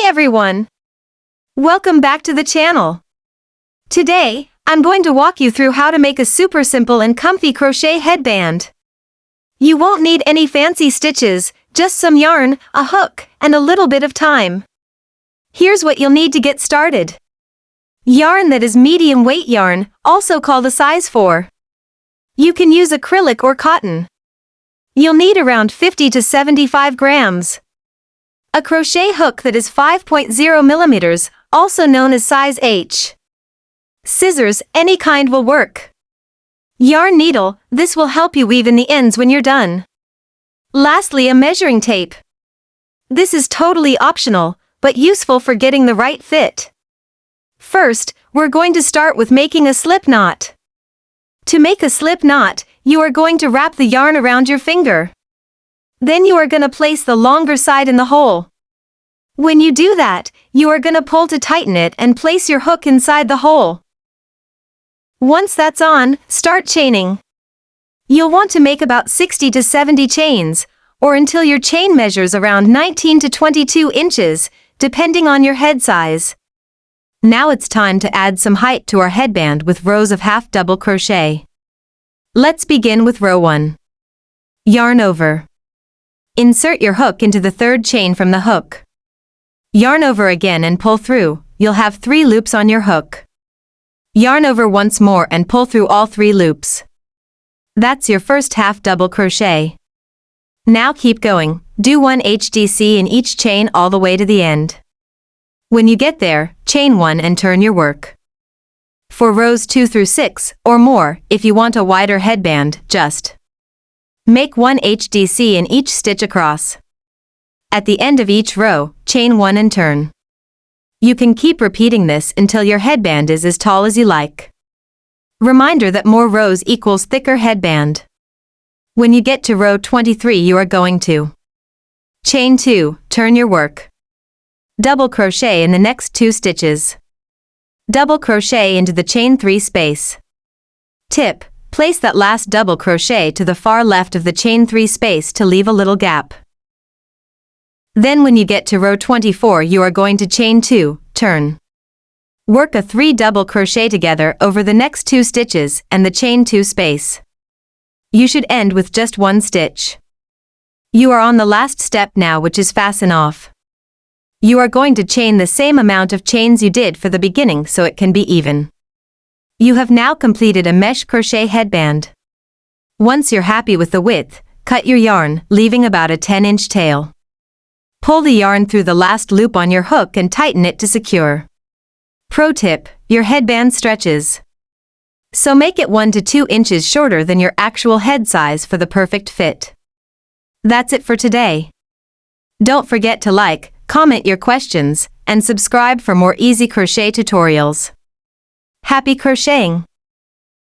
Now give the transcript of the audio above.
everyone! Welcome back to the channel. Today, I'm going to walk you through how to make a super simple and comfy crochet headband. You won't need any fancy stitches, just some yarn, a hook, and a little bit of time. Here's what you'll need to get started. Yarn that is medium weight yarn, also called a size 4. You can use acrylic or cotton. You'll need around 50 to 75 grams. A crochet hook that is 5.0 millimeters, also known as size H. Scissors, any kind will work. Yarn needle, this will help you weave in the ends when you're done. Lastly, a measuring tape. This is totally optional, but useful for getting the right fit. First, we're going to start with making a slip knot. To make a slip knot, you are going to wrap the yarn around your finger. Then you are going to place the longer side in the hole. When you do that, you are going to pull to tighten it and place your hook inside the hole. Once that's on, start chaining. You'll want to make about 60 to 70 chains, or until your chain measures around 19 to 22 inches, depending on your head size. Now it's time to add some height to our headband with rows of half double crochet. Let's begin with row 1. Yarn over. Insert your hook into the third chain from the hook. Yarn over again and pull through. You'll have 3 loops on your hook. Yarn over once more and pull through all 3 loops. That's your first half double crochet. Now keep going. Do 1 HDC in each chain all the way to the end. When you get there, chain 1 and turn your work. For rows 2 through 6, or more, if you want a wider headband, just make 1 HDC in each stitch across. At the end of each row, chain 1 and turn. You can keep repeating this until your headband is as tall as you like. Reminder that more rows equals thicker headband. When you get to row 23, you are going to chain 2, turn your work. Double crochet in the next 2 stitches. Double crochet into the chain 3 space. Tip: place that last double crochet to the far left of the chain 3 space to leave a little gap. Then when you get to row 24, you are going to chain 2, turn. Work a 3 double crochet together over the next 2 stitches and the chain 2 space. You should end with just 1 stitch. You are on the last step now, which is fasten off. You are going to chain the same amount of chains you did for the beginning so it can be even. You have now completed a mesh crochet headband. Once you're happy with the width, cut your yarn, leaving about a 10-inch tail. Pull the yarn through the last loop on your hook and tighten it to secure. Pro tip: your headband stretches. So make it 1 to 2 inches shorter than your actual head size for the perfect fit. That's it for today. Don't forget to like, comment your questions, and subscribe for more easy crochet tutorials. Happy crocheting!